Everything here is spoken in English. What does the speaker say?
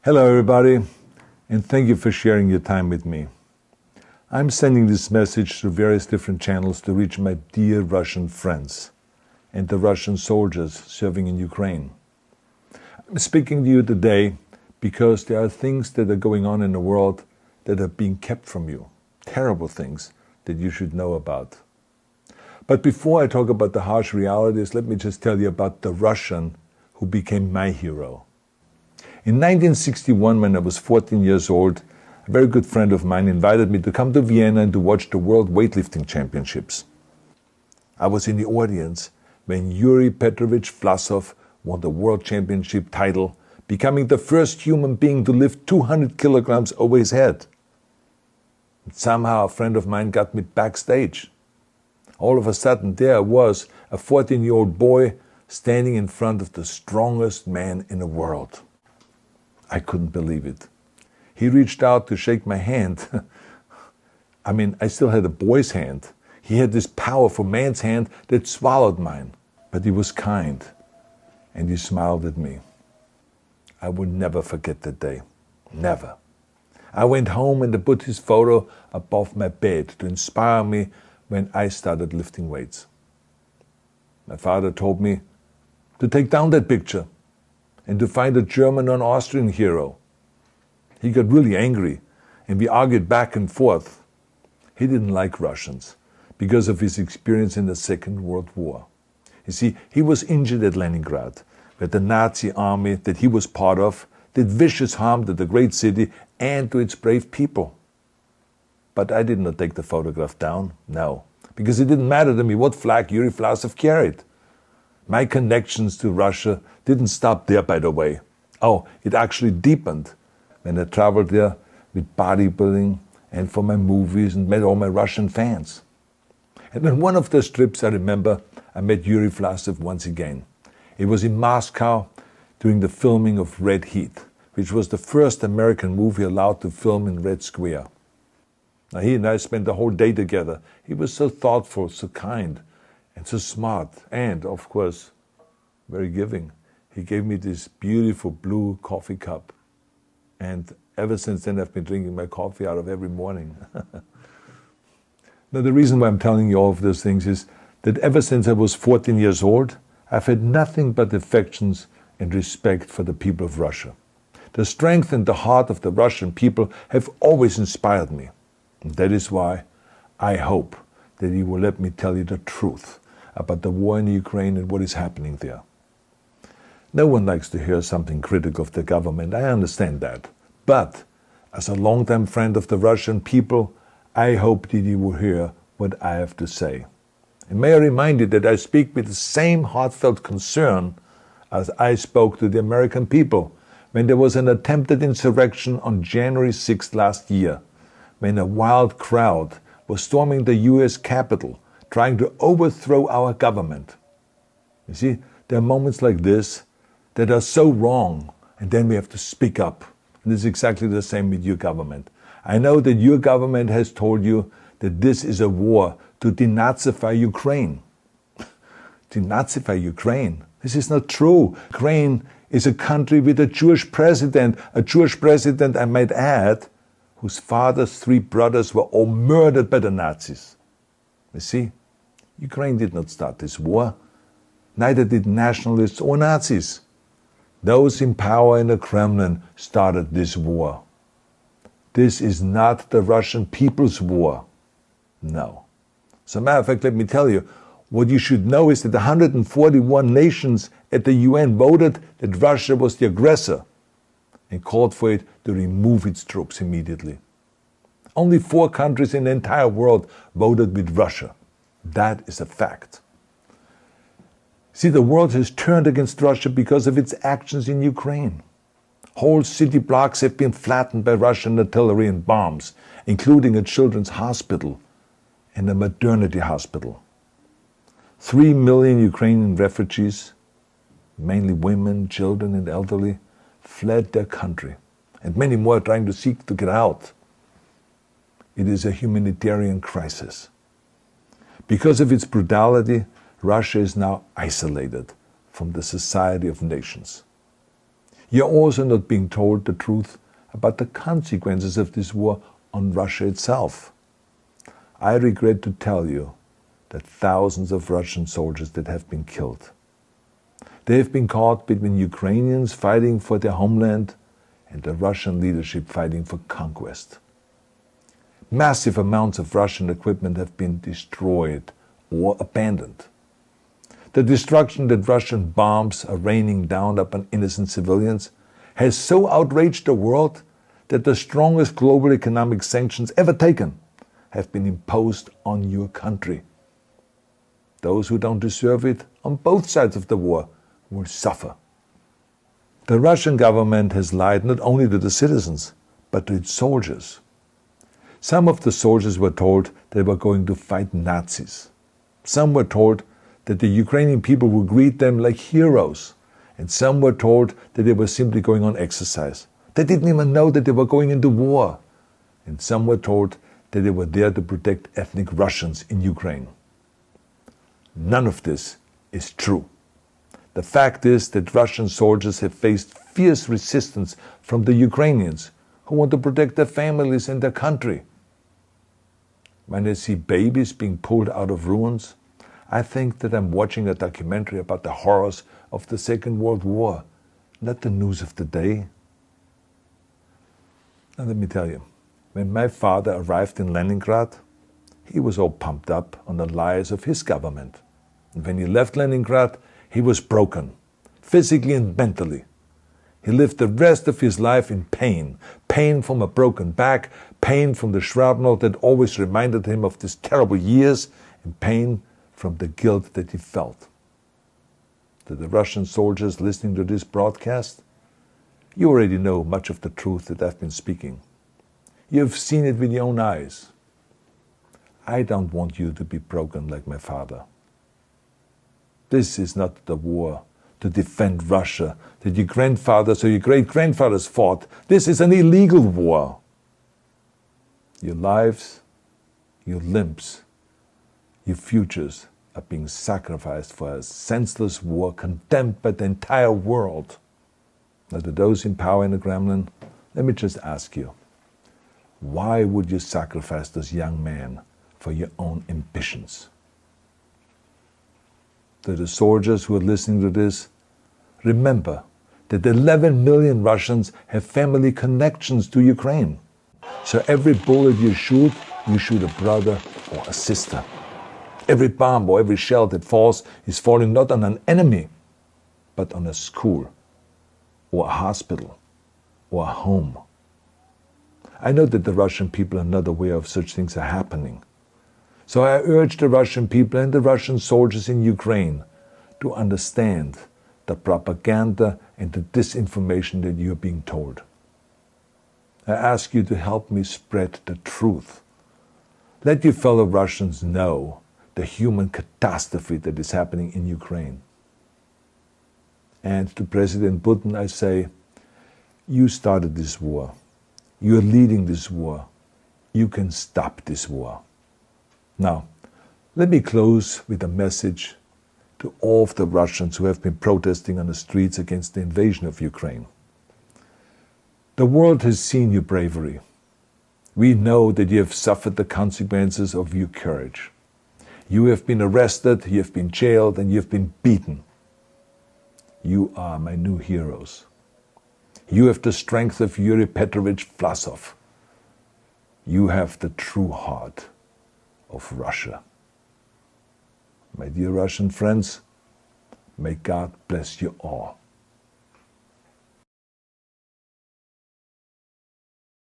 Hello everybody, and thank you for sharing your time with me. I'm sending this message through various different channels to reach my dear Russian friends and the Russian soldiers serving in Ukraine. I'm speaking to you today because there are things that are going on in the world that are being kept from you, terrible things that you should know about. But before I talk about the harsh realities, let me just tell you about the Russian who became my hero. In 1961, when I was 14 years old, a very good friend of mine invited me to come to Vienna and to watch the World Weightlifting Championships. I was in the audience when Yuri Petrovich Vlasov won the World Championship title, becoming the first human being to lift 200 kilograms over his head. And somehow a friend of mine got me backstage. All of a sudden there I was, a 14-year-old boy, standing in front of the strongest man in the world. I couldn't believe it. He reached out to shake my hand. I still had a boy's hand. He had this powerful man's hand that swallowed mine. But he was kind, and he smiled at me. I will never forget that day. Never. I went home and I put his photo above my bed to inspire me when I started lifting weights. My father told me to take down that picture and to find a German or an Austrian hero. He got really angry, and we argued back and forth. He didn't like Russians because of his experience in the Second World War. You see, he was injured at Leningrad, where the Nazi army that he was part of did vicious harm to the great city and to its brave people. But I did not take the photograph down, no, because it didn't matter to me what flag Yuri Vlasov carried. My connections to Russia didn't stop there, by the way. Oh, it actually deepened when I traveled there with bodybuilding and for my movies and met all my Russian fans. And on one of those trips, I remember, I met Yuri Vlasov once again. It was in Moscow during the filming of Red Heat, which was the first American movie allowed to film in Red Square. Now, he and I spent the whole day together. He was so thoughtful, so kind, and so smart, and, of course, very giving. He gave me this beautiful blue coffee cup. And ever since then, I've been drinking my coffee out of every morning. Now, the reason why I'm telling you all of those things is that ever since I was 14 years old, I've had nothing but affections and respect for the people of Russia. The strength and the heart of the Russian people have always inspired me. And that is why I hope that you will let me tell you the truth about the war in Ukraine and what is happening there. No one likes to hear something critical of the government, I understand that. But as a longtime friend of the Russian people, I hope that you will hear what I have to say. And may I remind you that I speak with the same heartfelt concern as I spoke to the American people when there was an attempted insurrection on January 6th last year, when a wild crowd was storming the US Capitol, trying to overthrow our government. You see, there are moments like this that are so wrong, and then we have to speak up. And it's exactly the same with your government. I know that your government has told you that this is a war to denazify Ukraine. Denazify Ukraine? This is not true. Ukraine is a country with a Jewish president, I might add, whose father's 3 brothers were all murdered by the Nazis. You see, Ukraine did not start this war. Neither did nationalists or Nazis. Those in power in the Kremlin started this war. This is not the Russian people's war. No. As a matter of fact, let me tell you, what you should know is that 141 nations at the UN voted that Russia was the aggressor and called for it to remove its troops immediately. Only 4 countries in the entire world voted with Russia. That is a fact. See, the world has turned against Russia because of its actions in Ukraine. Whole city blocks have been flattened by Russian artillery and bombs, including a children's hospital and a maternity hospital. 3 million Ukrainian refugees, mainly women, children and elderly, fled their country, and many more are trying to seek to get out. It is a humanitarian crisis. Because of its brutality, Russia is now isolated from the society of nations. You're also not being told the truth about the consequences of this war on Russia itself. I regret to tell you that thousands of Russian soldiers that have been killed. They have been caught between Ukrainians fighting for their homeland and the Russian leadership fighting for conquest. Massive amounts of Russian equipment have been destroyed or abandoned. The destruction that Russian bombs are raining down upon innocent civilians has so outraged the world that the strongest global economic sanctions ever taken have been imposed on your country. Those who don't deserve it on both sides of the war will suffer. The Russian government has lied not only to the citizens, but to its soldiers. Some of the soldiers were told they were going to fight Nazis. Some were told that the Ukrainian people would greet them like heroes, and some were told that they were simply going on exercise. They didn't even know that they were going into war. And some were told that they were there to protect ethnic Russians in Ukraine. None of this is true. The fact is that Russian soldiers have faced fierce resistance from the Ukrainians who want to protect their families and their country. When I see babies being pulled out of ruins, I think that I'm watching a documentary about the horrors of the Second World War, not the news of the day. Now let me tell you, when my father arrived in Leningrad, he was all pumped up on the lies of his government. And when he left Leningrad, he was broken, physically and mentally. He lived the rest of his life in pain. Pain from a broken back, pain from the shrapnel that always reminded him of these terrible years, and pain from the guilt that he felt. To the Russian soldiers listening to this broadcast, you already know much of the truth that I've been speaking. You've seen it with your own eyes. I don't want you to be broken like my father. This is not the war to defend Russia that your grandfathers or your great-grandfathers fought. This is an illegal war. Your lives, your limbs, your futures are being sacrificed for a senseless war condemned by the entire world. Now, to those in power in the Kremlin, let me just ask you, why would you sacrifice those young men for your own ambitions? To the soldiers who are listening to this, remember that 11 million Russians have family connections to Ukraine. So every bullet you shoot a brother or a sister. Every bomb or every shell that falls is falling not on an enemy, but on a school, or a hospital, or a home. I know that the Russian people are not aware of such things are happening. So I urge the Russian people and the Russian soldiers in Ukraine to understand the propaganda and the disinformation that you are being told. I ask you to help me spread the truth. Let your fellow Russians know the human catastrophe that is happening in Ukraine. And to President Putin I say, you started this war. You are leading this war. You can stop this war. Now, let me close with a message to all of the Russians who have been protesting on the streets against the invasion of Ukraine. The world has seen your bravery. We know that you have suffered the consequences of your courage. You have been arrested, you have been jailed, and you have been beaten. You are my new heroes. You have the strength of Yuri Petrovich Vlasov. You have the true heart of Russia. My dear Russian friends, may God bless you all.